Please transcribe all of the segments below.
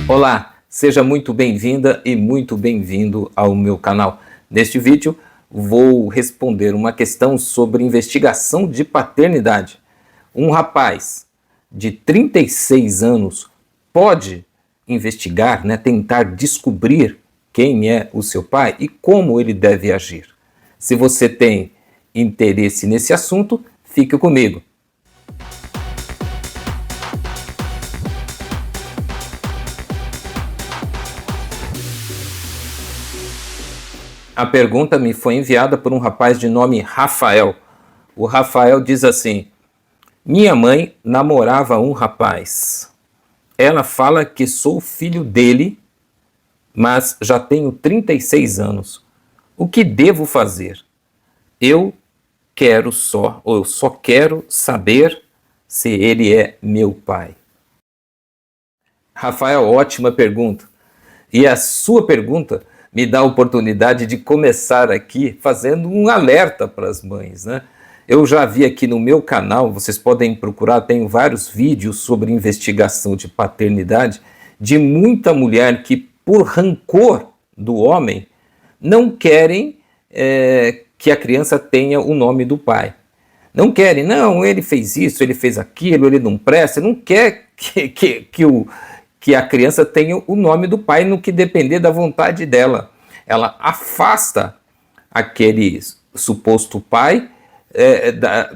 Olá, seja muito bem-vinda e muito bem-vindo ao meu canal. Neste vídeo vou responder uma questão sobre investigação de paternidade. Um rapaz de 36 anos pode investigar, tentar descobrir quem é o seu pai e como ele deve agir. Se você tem interesse nesse assunto, fique comigo. A pergunta me foi enviada por um rapaz de nome Rafael. O Rafael diz assim: minha mãe namorava um rapaz. Ela fala que sou filho dele, mas já tenho 36 anos. O que devo fazer? Eu só quero saber se ele é meu pai. Rafael, ótima pergunta. E a sua pergunta me dá a oportunidade de começar aqui fazendo um alerta para as mães, Eu já vi aqui no meu canal, vocês podem procurar, tenho vários vídeos sobre investigação de paternidade, de muita mulher que, por rancor do homem, não querem que a criança tenha o nome do pai. Não querem, não, ele fez isso, ele fez aquilo, ele não presta, não quer que a criança tenha o nome do pai no que depender da vontade dela. Ela afasta aquele suposto pai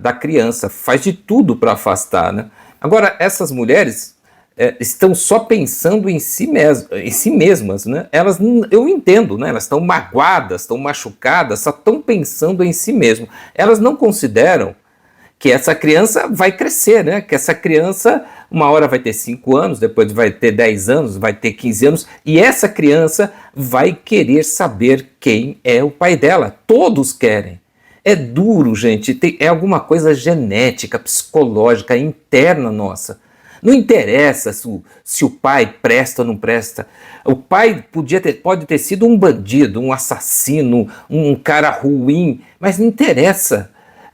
da criança, faz de tudo para afastar. Agora, essas mulheres estão só pensando em si mesmas. Elas, eu entendo, elas estão magoadas, estão machucadas, só estão pensando em si mesmas. Elas não consideram que essa criança vai crescer, que essa criança uma hora vai ter 5 anos, depois vai ter 10 anos, vai ter 15 anos, e essa criança vai querer saber quem é o pai dela. Todos querem. É duro, gente, é alguma coisa genética, psicológica, interna nossa. Não interessa se o pai presta ou não presta. O pai pode ter sido um bandido, um assassino, um cara ruim, mas não interessa.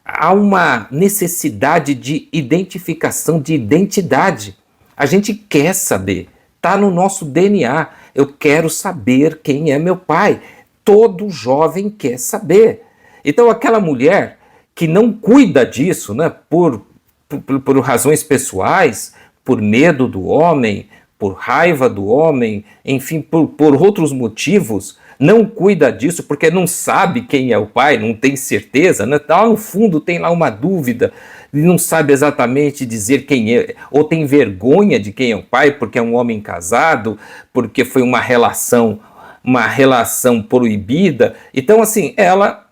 Há uma necessidade de identificação, de identidade. A gente quer saber, está no nosso DNA. Eu quero saber quem é meu pai. Todo jovem quer saber. Então aquela mulher que não cuida disso, por razões pessoais, por medo do homem, por raiva do homem, enfim, por outros motivos, não cuida disso porque não sabe quem é o pai, não tem certeza, Lá no fundo tem lá uma dúvida, não sabe exatamente dizer quem é, ou tem vergonha de quem é o pai porque é um homem casado, porque foi uma relação proibida. Então, assim, ela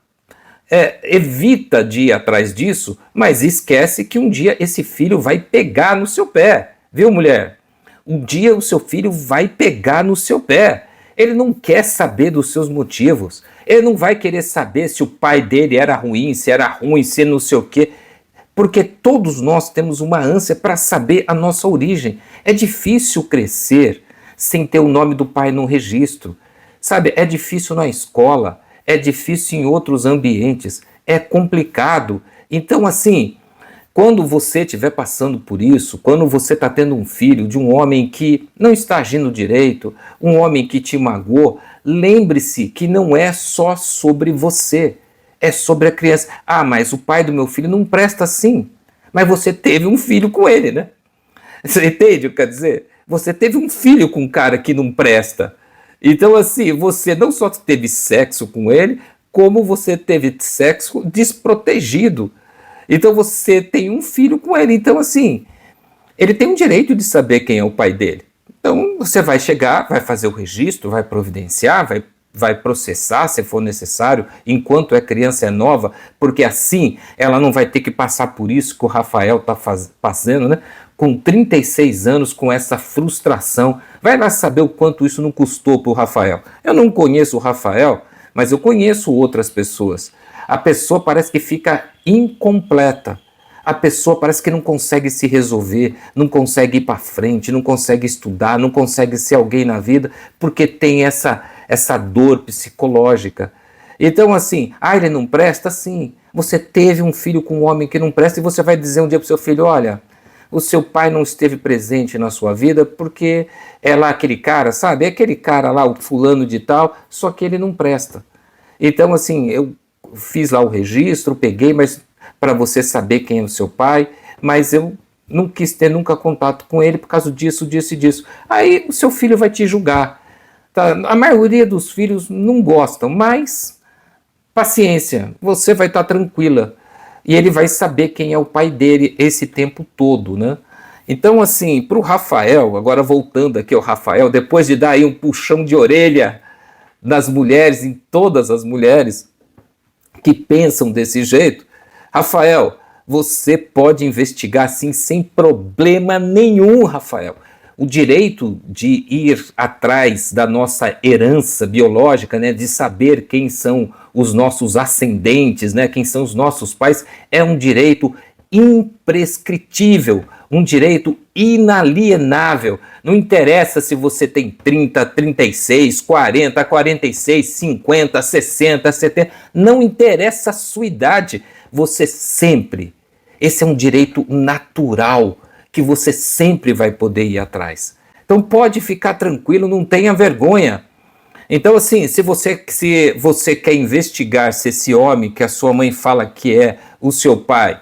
evita de ir atrás disso, mas esquece que um dia esse filho vai pegar no seu pé, viu, mulher? Um dia o seu filho vai pegar no seu pé. Ele não quer saber dos seus motivos. Ele não vai querer saber se o pai dele era ruim, se não sei o quê. Porque todos nós temos uma ânsia para saber a nossa origem. É difícil crescer sem ter o nome do pai no registro. Sabe, é difícil na escola, é difícil em outros ambientes, é complicado. Então, assim, quando você estiver passando por isso, quando você está tendo um filho de um homem que não está agindo direito, um homem que te magoou, lembre-se que não é só sobre você, é sobre a criança. Ah, mas o pai do meu filho não presta assim. Mas você teve um filho com ele, Você entende o que quer dizer? Você teve um filho com um cara que não presta. Então, assim, você não só teve sexo com ele, como você teve sexo desprotegido. Então você tem um filho com ele. Então, assim, ele tem um direito de saber quem é o pai dele. Então você vai chegar, vai fazer o registro, vai providenciar, vai processar se for necessário, enquanto a criança é nova, porque assim ela não vai ter que passar por isso que o Rafael está fazendo, com 36 anos, com essa frustração. Vai lá saber o quanto isso não custou para o Rafael. Eu não conheço o Rafael, mas eu conheço outras pessoas. A pessoa parece que fica incompleta. A pessoa parece que não consegue se resolver, não consegue ir para frente, não consegue estudar, não consegue ser alguém na vida, porque tem essa dor psicológica. Então, assim, ele não presta? Sim. Você teve um filho com um homem que não presta e você vai dizer um dia para o seu filho, olha, o seu pai não esteve presente na sua vida porque é lá aquele cara, sabe? É aquele cara lá, o fulano de tal, só que ele não presta. Então, assim, eu fiz lá o registro, peguei, mas para você saber quem é o seu pai, mas eu não quis ter nunca contato com ele por causa disso, disso e disso. Aí o seu filho vai te julgar. Tá? A maioria dos filhos não gostam, mas paciência, você vai estar tranquila. E ele vai saber quem é o pai dele esse tempo todo, né? Então, assim, para o Rafael, agora voltando aqui ao Rafael, depois de dar aí um puxão de orelha nas mulheres, em todas as mulheres que pensam desse jeito, Rafael, você pode investigar sim, sem problema nenhum, Rafael. O direito de ir atrás da nossa herança biológica, né, de saber quem são os nossos ascendentes, né, quem são os nossos pais, é um direito imprescritível, um direito inalienável. Não interessa se você tem 30, 36, 40, 46, 50, 60, 70, não interessa a sua idade, você sempre, esse é um direito natural, que você sempre vai poder ir atrás. Então pode ficar tranquilo, não tenha vergonha. Então assim, se você quer investigar se esse homem que a sua mãe fala que é o seu pai,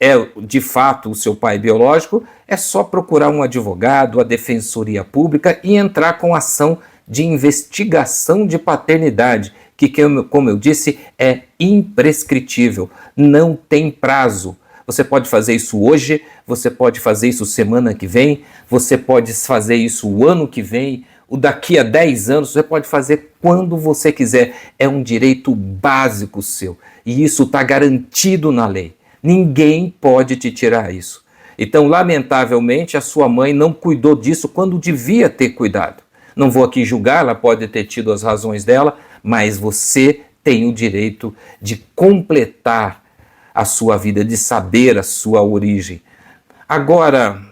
é de fato o seu pai biológico, é só procurar um advogado, a defensoria pública e entrar com ação de investigação de paternidade, que como eu disse, é imprescritível, não tem prazo. Você pode fazer isso hoje, você pode fazer isso semana que vem, você pode fazer isso o ano que vem, o daqui a 10 anos, você pode fazer quando você quiser. É um direito básico seu e isso está garantido na lei. Ninguém pode te tirar isso. Então, lamentavelmente, a sua mãe não cuidou disso quando devia ter cuidado. Não vou aqui julgar, ela pode ter tido as razões dela, mas você tem o direito de completar a sua vida, de saber a sua origem. Agora,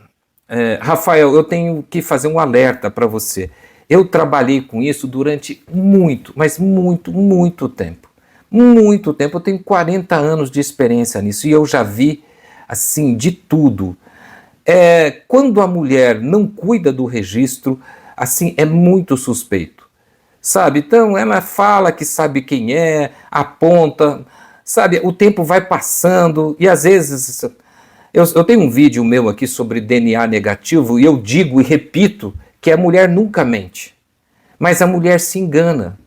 Rafael, eu tenho que fazer um alerta para você. Eu trabalhei com isso durante muito, mas muito tempo. Muito tempo, eu tenho 40 anos de experiência nisso e eu já vi, assim, de tudo. Quando a mulher não cuida do registro, assim, é muito suspeito, sabe? Então, ela fala que sabe quem é, aponta, sabe? O tempo vai passando e às vezes... Eu tenho um vídeo meu aqui sobre DNA negativo e eu digo e repito que a mulher nunca mente, mas a mulher se engana.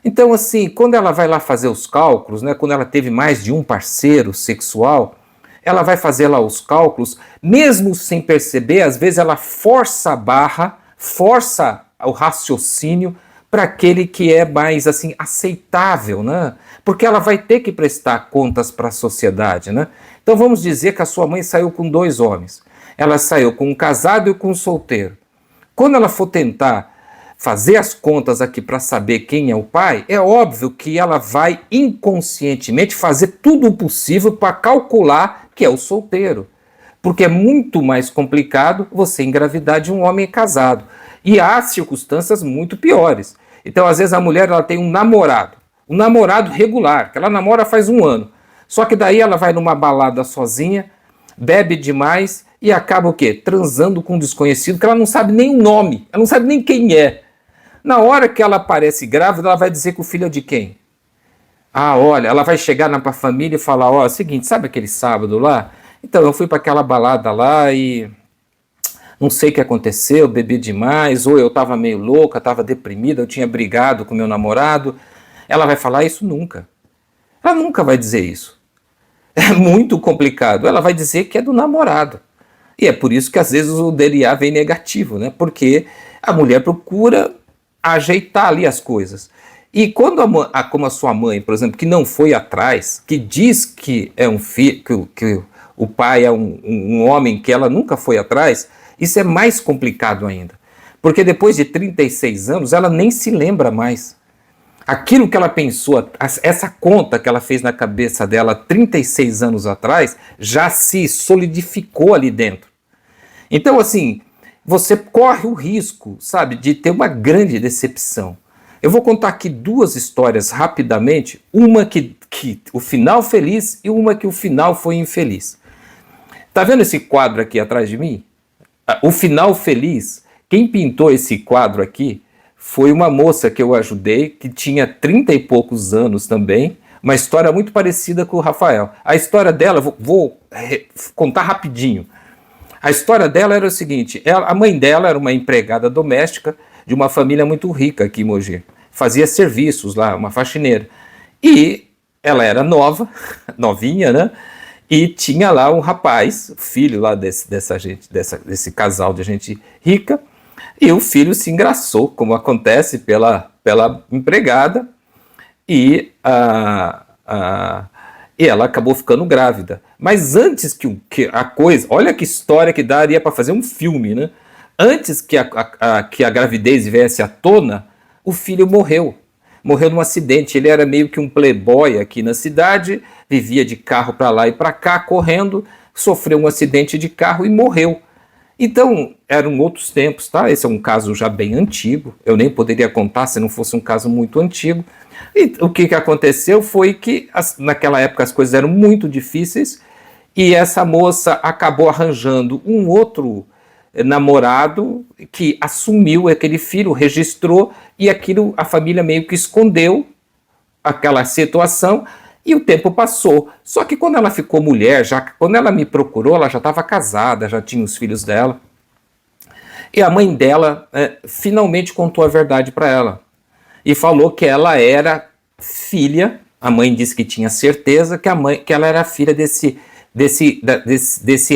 Então, assim, quando ela vai lá fazer os cálculos, né, quando ela teve mais de um parceiro sexual, ela vai fazer lá os cálculos, mesmo sem perceber, às vezes ela força a barra, força o raciocínio para aquele que é mais, assim, aceitável, né? Porque ela vai ter que prestar contas para a sociedade, né? Então vamos dizer que a sua mãe saiu com 2 homens. Ela saiu com um casado e com um solteiro. Quando ela for tentar fazer as contas aqui para saber quem é o pai, é óbvio que ela vai inconscientemente fazer tudo o possível para calcular que é o solteiro. Porque é muito mais complicado você engravidar de um homem casado. E há circunstâncias muito piores. Então, às vezes, a mulher ela tem um namorado regular, que ela namora faz 1 ano. Só que daí ela vai numa balada sozinha, bebe demais e acaba o quê? Transando com um desconhecido que ela não sabe nem o nome, ela não sabe nem quem é. Na hora que ela aparece grávida, ela vai dizer que o filho é de quem? Ah, olha, ela vai chegar na família e falar, ó, é o seguinte, sabe aquele sábado lá? Então, eu fui para aquela balada lá e não sei o que aconteceu, bebi demais, ou eu estava meio louca, estava deprimida, eu tinha brigado com meu namorado. Ela vai falar isso nunca. Ela nunca vai dizer isso. É muito complicado. Ela vai dizer que é do namorado. E é por isso que às vezes o DNA vem negativo, né? Porque a mulher procura ajeitar ali as coisas. E quando como a sua mãe, por exemplo, que não foi atrás, que diz que é um filho, que o pai é um homem que ela nunca foi atrás, isso é mais complicado ainda. Porque depois de 36 anos, ela nem se lembra mais. Aquilo que ela pensou, essa conta que ela fez na cabeça dela 36 anos atrás, já se solidificou ali dentro. Então, assim, você corre o risco, sabe, de ter uma grande decepção. Eu vou contar aqui 2 histórias rapidamente, uma que o final feliz e uma que o final foi infeliz. Tá vendo esse quadro aqui atrás de mim? O final feliz. Quem pintou esse quadro aqui foi uma moça que eu ajudei, que tinha 30 e poucos anos também, uma história muito parecida com o Rafael. A história dela, vou contar rapidinho. A história dela era o seguinte, a mãe dela era uma empregada doméstica de uma família muito rica aqui em Mogi. Fazia serviços lá, uma faxineira. E ela era nova, novinha, né? E tinha lá um rapaz, filho lá desse casal de gente rica, e o filho se engraçou, como acontece pela empregada, e ela acabou ficando grávida. Mas antes que a coisa... Olha que história que daria para fazer um filme, né? Antes que a gravidez viesse à tona, o filho morreu. Morreu num acidente. Ele era meio que um playboy aqui na cidade, vivia de carro para lá e para cá, correndo, sofreu um acidente de carro e morreu. Então, eram outros tempos, tá? Esse é um caso já bem antigo, eu nem poderia contar se não fosse um caso muito antigo. E o que aconteceu foi que naquela época as coisas eram muito difíceis e essa moça acabou arranjando um outro namorado que assumiu aquele filho, registrou, e aquilo a família meio que escondeu aquela situação, e o tempo passou. Só que quando ela ficou mulher, quando ela me procurou, ela já estava casada, já tinha os filhos dela, e a mãe dela finalmente contou a verdade para ela, e falou que ela era filha, a mãe disse que tinha certeza que ela era filha desse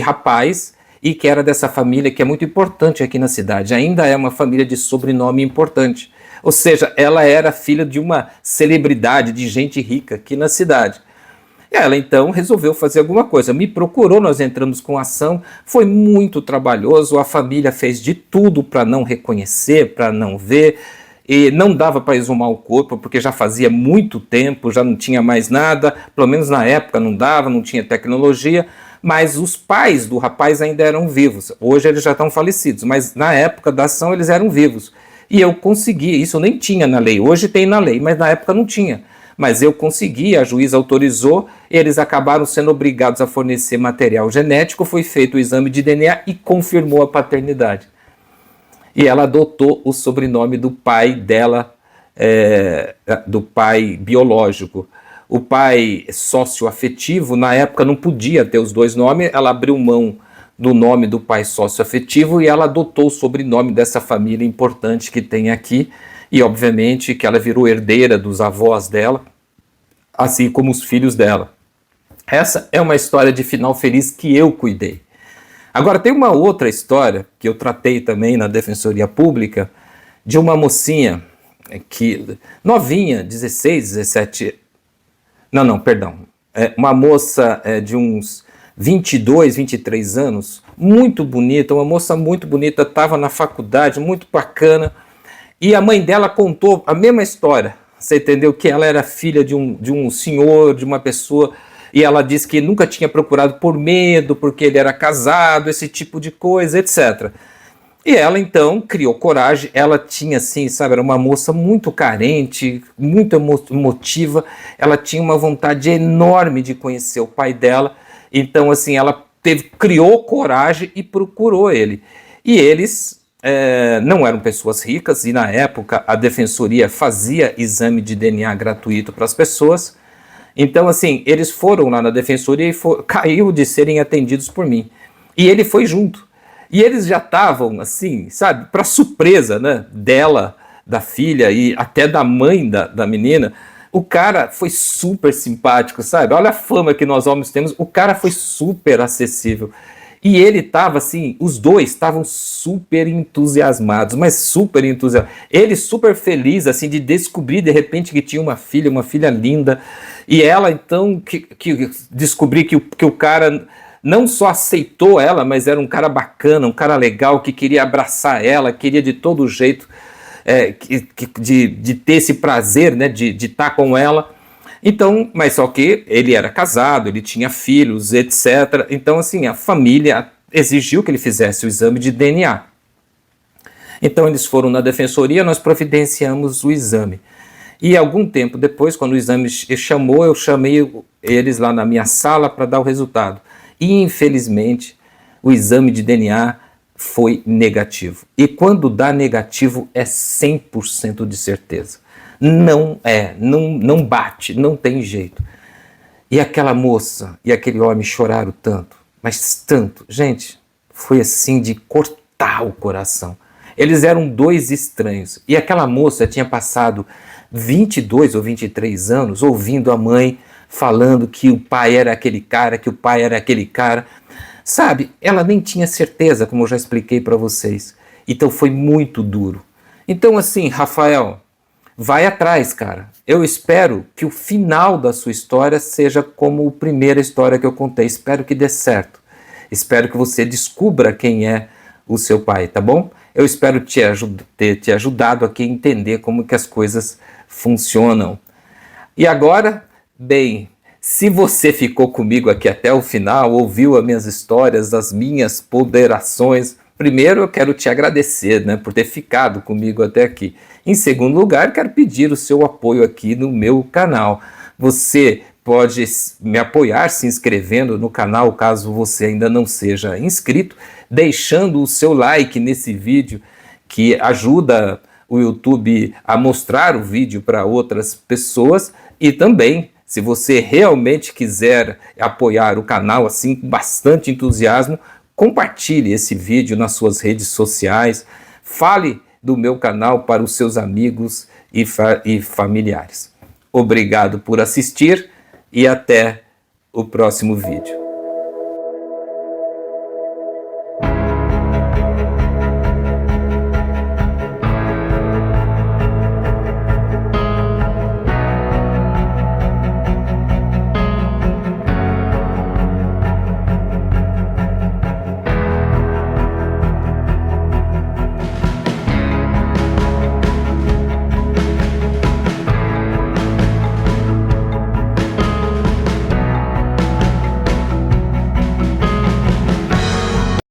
rapaz, e que era dessa família que é muito importante aqui na cidade, ainda é uma família de sobrenome importante. Ou seja, ela era filha de uma celebridade, de gente rica aqui na cidade. Ela então resolveu fazer alguma coisa, me procurou, nós entramos com ação, foi muito trabalhoso, a família fez de tudo para não reconhecer, para não ver, e não dava para exumar o corpo, porque já fazia muito tempo, já não tinha mais nada, pelo menos na época não dava, não tinha tecnologia, mas os pais do rapaz ainda eram vivos. Hoje eles já estão falecidos, mas na época da ação eles eram vivos. E eu consegui, isso nem tinha na lei, hoje tem na lei, mas na época não tinha. Mas eu consegui, a juíza autorizou, eles acabaram sendo obrigados a fornecer material genético, foi feito o exame de DNA e confirmou a paternidade. E ela adotou o sobrenome do pai dela, do pai biológico. O pai socioafetivo, na época, não podia ter os dois nomes, ela abriu mão do nome do pai socioafetivo e ela adotou o sobrenome dessa família importante que tem aqui, e obviamente que ela virou herdeira dos avós dela, assim como os filhos dela. Essa é uma história de final feliz que eu cuidei. Agora tem uma outra história que eu tratei também na Defensoria Pública, de uma mocinha que novinha, 16, 17... uma moça de uns 22, 23 anos, muito bonita, uma moça muito bonita, estava na faculdade, muito bacana, e a mãe dela contou a mesma história, você entendeu? Que ela era filha de um senhor, de uma pessoa, e ela disse que nunca tinha procurado por medo, porque ele era casado, esse tipo de coisa, etc. E ela então criou coragem, ela tinha assim, sabe, era uma moça muito carente, muito emotiva, ela tinha uma vontade enorme de conhecer o pai dela, então assim, ela criou coragem e procurou ele. E eles não eram pessoas ricas, e na época a defensoria fazia exame de DNA gratuito para as pessoas, então assim, eles foram lá na defensoria e caiu de serem atendidos por mim, e ele foi junto. E eles já estavam, assim, sabe, para surpresa, né, dela, da filha e até da mãe da menina, o cara foi super simpático, sabe? Olha a fama que nós homens temos, o cara foi super acessível. E ele estava assim, os dois estavam super entusiasmados, mas super entusiasmados. Ele super feliz, assim, de descobrir de repente que tinha uma filha linda. E ela, então, que descobri que o cara não só aceitou ela, mas era um cara bacana, um cara legal, que queria abraçar ela, queria de todo jeito de ter esse prazer, né, de estar com ela. Então, mas só que ele era casado, ele tinha filhos, etc. Então, assim, a família exigiu que ele fizesse o exame de DNA. Então, eles foram na defensoria, nós providenciamos o exame. E algum tempo depois, quando o exame chamou, eu chamei eles lá na minha sala para dar o resultado. e infelizmente o exame de DNA foi negativo. E quando dá negativo é 100% de certeza. Não bate, não tem jeito. E aquela moça e aquele homem choraram tanto, mas tanto. Gente, foi assim de cortar o coração. Eles eram dois estranhos. E aquela moça tinha passado 22 ou 23 anos ouvindo a mãe falando que o pai era aquele cara, que o pai era aquele cara. Sabe, ela nem tinha certeza, como eu já expliquei para vocês. Então foi muito duro. Então assim, Rafael, vai atrás, cara. Eu espero que o final da sua história seja como a primeira história que eu contei. Espero que dê certo. Espero que você descubra quem é o seu pai, tá bom? Eu espero ter te ajudado aqui a entender como que as coisas funcionam. E agora, bem, se você ficou comigo aqui até o final, ouviu as minhas histórias, as minhas ponderações, primeiro eu quero te agradecer, né, por ter ficado comigo até aqui. Em segundo lugar, quero pedir o seu apoio aqui no meu canal. Você pode me apoiar se inscrevendo no canal, caso você ainda não seja inscrito, deixando o seu like nesse vídeo, que ajuda o YouTube a mostrar o vídeo para outras pessoas, e também, se você realmente quiser apoiar o canal assim com bastante entusiasmo, compartilhe esse vídeo nas suas redes sociais, fale do meu canal para os seus amigos e familiares. Obrigado por assistir e até o próximo vídeo.